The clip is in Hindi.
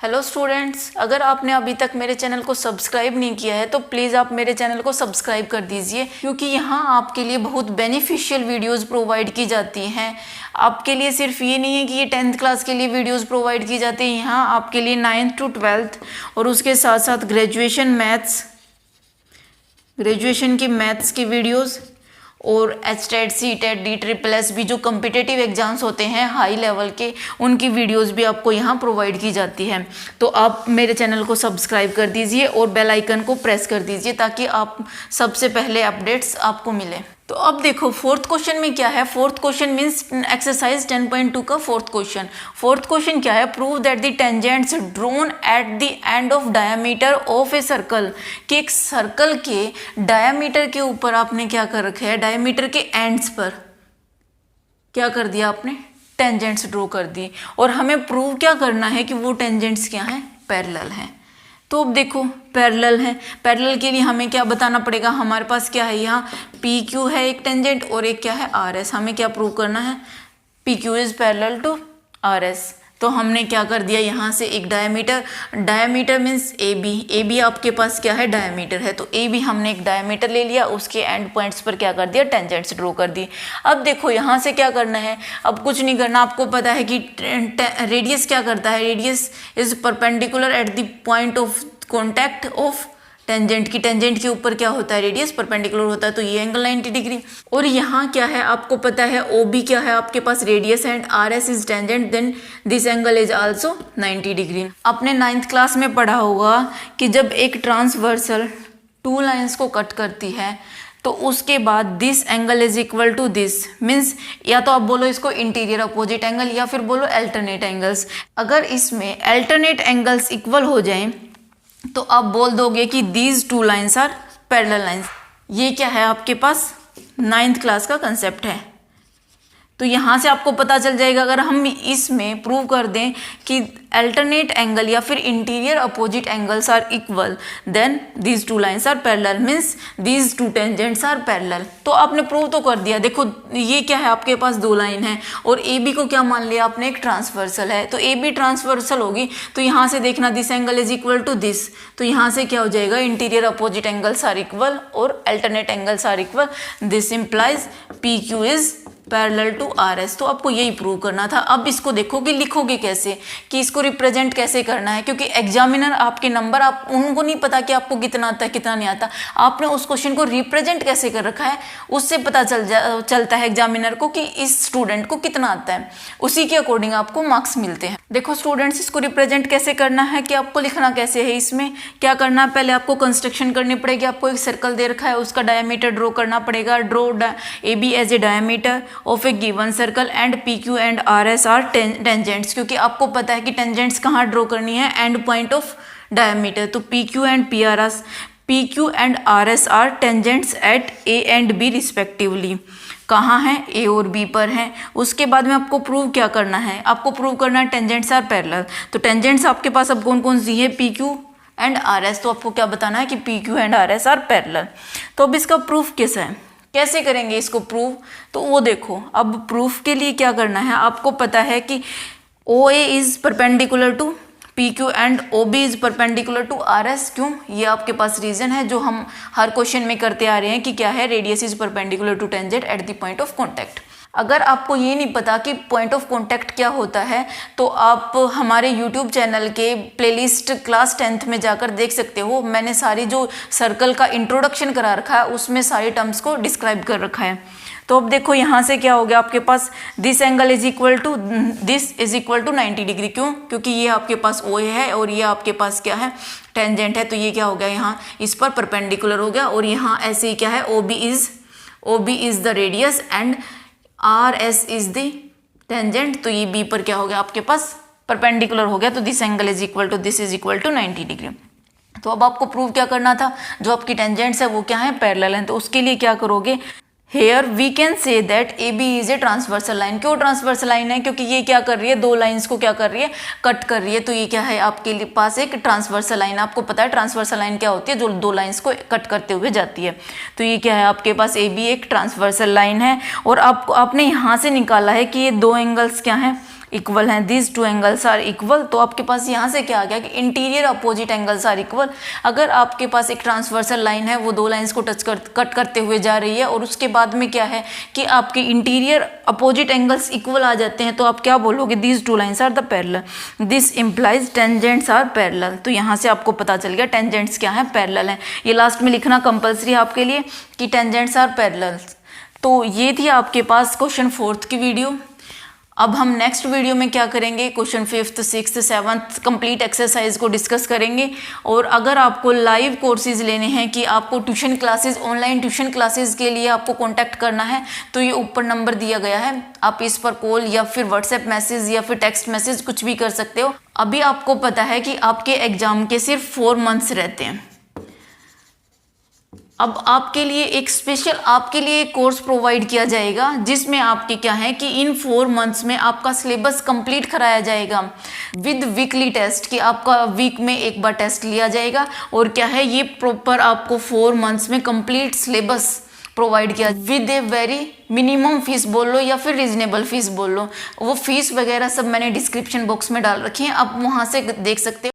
हेलो स्टूडेंट्स, अगर आपने अभी तक मेरे चैनल को सब्सक्राइब नहीं किया है तो प्लीज़ आप मेरे चैनल को सब्सक्राइब कर दीजिए, क्योंकि यहाँ आपके लिए बहुत बेनिफिशियल वीडियोस प्रोवाइड की जाती हैं। आपके लिए सिर्फ ये नहीं है कि ये 10th क्लास के लिए वीडियोस प्रोवाइड की जाती हैं, यहाँ आपके लिए 9th to 12th और उसके साथ साथ ग्रेजुएशन की मैथ्स की वीडियोज़ और HTET, CTET, DSSS भी जो कम्पिटिटिव एग्जाम्स होते हैं हाई लेवल के, उनकी वीडियोस भी आपको यहाँ प्रोवाइड की जाती है। तो आप मेरे चैनल को सब्सक्राइब कर दीजिए और बेल आइकन को प्रेस कर दीजिए ताकि आप सबसे पहले अपडेट्स आपको मिले। तो अब देखो फोर्थ क्वेश्चन में क्या है। फोर्थ क्वेश्चन मीन्स एक्सरसाइज 10.2 का फोर्थ क्वेश्चन क्या है। Prove that the tangents drone at the end of diameter of a circle, कि एक सर्कल के डायमीटर के ऊपर आपने क्या कर रखा है, डायमीटर के एंड्स पर क्या कर दिया आपने, टेंजेंट्स ड्रॉ कर दी। और हमें प्रूव क्या करना है कि वो टेंजेंट्स क्या हैं, पैरेलल हैं। तो अब देखो पैरेलल है, पैरेलल के लिए हमें क्या बताना पड़ेगा, हमारे पास क्या है, यहाँ पी क्यू है एक टेंजेंट और एक क्या है आर एस। हमें क्या प्रूव करना है, P Q is parallel to R S. तो हमने क्या कर दिया, यहाँ से एक डायमीटर मीन्स ए बी आपके पास क्या है, डायमीटर है। तो ए बी हमने एक डायमीटर ले लिया, उसके एंड पॉइंट्स पर क्या कर दिया, टेंजेंट्स ड्रॉ कर दी। अब देखो यहाँ से क्या करना है, अब कुछ नहीं करना। आपको पता है कि रेडियस क्या करता है, radius is perpendicular eight the point of contact of tangent की, टेंजेंट के ऊपर क्या होता है, रेडियस परपेंडिकुलर होता है। तो ये एंगल 90 डिग्री। और यहाँ क्या है, आपको पता है ओ बी क्या है आपके पास, radius and R S is tangent, then this angle is also 90 degree. आपने 9th क्लास में पढ़ा होगा कि जब एक ट्रांसवर्सल 2 लाइन्स को कट करती है तो उसके बाद this angle is equal to this, means या तो आप बोलो इसको इंटीरियर अपोजिट एंगल या फिर बोलो अल्टरनेट एंगल्स। अगर इसमें अल्टरनेट एंगल्स इक्वल हो जाएं तो आप बोल दोगे कि these 2 lines are parallel lines. ये क्या है आपके पास 9th क्लास का कंसेप्ट है। तो यहाँ से आपको पता चल जाएगा, अगर हम इसमें प्रूव कर दें कि अल्टरनेट एंगल या फिर interior opposite angles are equal, then these 2 lines are parallel, means these 2 tangents are parallel. तो आपने प्रूव तो कर दिया। देखो ये क्या है आपके पास 2 लाइन है और ए बी को क्या मान लिया आपने, एक ट्रांसवर्सल है। तो ए बी ट्रांसवर्सल होगी तो यहाँ से देखना this angle is equal to this, तो यहाँ से क्या हो जाएगा, interior opposite angles are equal और alternate angles are equal. This implies P Q is parallel to R S. तो आपको यही प्रूव करना था। अब इसको देखो कि लिखोगे कैसे, कि इसको रिप्रेजेंट कैसे करना है, क्योंकि एग्जामिनर आपके नंबर, आप उनको नहीं पता कि आपको कितना आता है कितना नहीं आता। आपने उस क्वेश्चन को रिप्रेजेंट कैसे कर रखा है, उससे पता चलता है एग्जामिनर को कि इस स्टूडेंट को कितना आता है, उसी के अकॉर्डिंग आपको मार्क्स मिलते हैं। देखो स्टूडेंट्स, इसको रिप्रेजेंट कैसे करना है, कि आपको लिखना कैसे है, इसमें क्या करना है, पहले आपको कंस्ट्रक्शन करनी पड़ेगी। आपको एक सर्कल दे रखा है, उसका डायमीटर ड्रॉ करना पड़ेगा। Draw A B as a diameter of a given circle and P Q and R S are tangents, क्योंकि आपको पता है कि टेंजेंट्स कहाँ ड्रॉ करनी है, एंड पॉइंट ऑफ डायमीटर। तो P Q and R S are tangents at A and B respectively. कहाँ है, ए और बी पर है। उसके बाद में आपको प्रूव क्या करना है, आपको प्रूव करना है टेंजेंट्स आर पैरेलल। तो टेंजेंट्स आपके पास अब कौन कौन सी है, P Q and R S. तो आपको क्या बताना है कि P Q and R S are parallel. तो अब इसका प्रूफ कैसा है, कैसे करेंगे इसको प्रूव, तो वो देखो। अब प्रूफ के लिए क्या करना है, आपको पता है कि O A is perpendicular to P Q and O B is perpendicular to R S. क्यों, ये आपके पास रीजन है जो हम हर क्वेश्चन में करते आ रहे हैं कि क्या है, radius is perpendicular to tangent at the point of contact. अगर आपको ये नहीं पता कि पॉइंट ऑफ कॉन्टैक्ट क्या होता है, तो आप हमारे YouTube चैनल के प्लेलिस्ट क्लास 10th में जाकर देख सकते हो। मैंने सारी जो सर्कल का इंट्रोडक्शन करा रखा है उसमें सारी टर्म्स को डिस्क्राइब कर रखा है। तो अब देखो यहाँ से क्या हो गया आपके पास, this angle is equal to this is equal to 90 degree. क्यों, क्योंकि ये आपके पास ओ है और ये आपके पास क्या है, टेंजेंट है। तो ये क्या हो गया, यहाँ इस पर परपेंडिकुलर हो गया। और यहाँ ऐसे ही क्या है, O B is the radius and R S is the tangent. तो ये बी पर क्या हो गया आपके पास, परपेंडिकुलर हो गया। तो this angle is equal to this is equal to 90 degree. तो अब आपको प्रूव क्या करना था, जो आपकी टेंजेंट्स है वो क्या है, पैरेलल हैं। तो उसके लिए क्या करोगे, here we can say that A B is a transversal line. क्यों ट्रांसवर्सल लाइन है, क्योंकि ये क्या कर रही है, 2 लाइन्स को क्या कर रही है, कट कर रही है। तो ये क्या है आपके पास एक ट्रांसवर्सल लाइन। आपको पता है ट्रांसवर्सल लाइन क्या होती है, जो 2 लाइन्स को कट करते हुए जाती है। तो ये क्या है आपके पास, ए बी एक ट्रांसवर्सल लाइन है। और आपने यहाँ से निकाला है कि ये 2 एंगल्स क्या हैं, इक्वल हैं, this two angles are equal. तो आपके पास यहाँ से क्या आ गया कि interior opposite angles are equal. अगर आपके पास एक ट्रांसवर्सल लाइन है, वो दो लाइंस को कट करते हुए जा रही है और उसके बाद में क्या है कि आपके इंटीरियर अपोजिट एंगल्स इक्वल आ जाते हैं, तो आप क्या बोलोगे, this two lines are the parallel, this implies tangents are parallel. तो यहाँ से आपको पता चल गया टेंजेंट्स क्या है, पैरेलल है। ये लास्ट में लिखना कंपल्सरी है आपके लिए कि टेंजेंट्स आर पैरेलल। तो ये थी आपके पास क्वेश्चन 4th की वीडियो। अब हम नेक्स्ट वीडियो में क्या करेंगे, question 5th, 6th, 7th complete exercise को डिस्कस करेंगे। और अगर आपको लाइव कोर्सेज लेने हैं कि आपको tuition classes, online tuition classes के लिए आपको कांटेक्ट करना है, तो ये ऊपर नंबर दिया गया है, आप इस पर कॉल या फिर व्हाट्सएप मैसेज या फिर टेक्स्ट मैसेज कुछ भी कर सकते हो। अभी आपको पता है कि आपके एग्जाम के सिर्फ 4 मंथ्स रहते हैं। अब आपके लिए एक स्पेशल आपके लिए एक कोर्स प्रोवाइड किया जाएगा, जिसमें आपके क्या है कि इन 4 मंथ्स में आपका सिलेबस कंप्लीट कराया जाएगा विद वीकली टेस्ट, कि आपका वीक में एक बार टेस्ट लिया जाएगा। और क्या है, ये प्रॉपर आपको 4 मंथ्स में कंप्लीट सिलेबस प्रोवाइड किया with a very minimum fees बोल लो या फिर रीजनेबल फीस बोल लो। वो फीस वगैरह सब मैंने डिस्क्रिप्शन बॉक्स में डाल रखी है, आप वहाँ से देख सकते हो।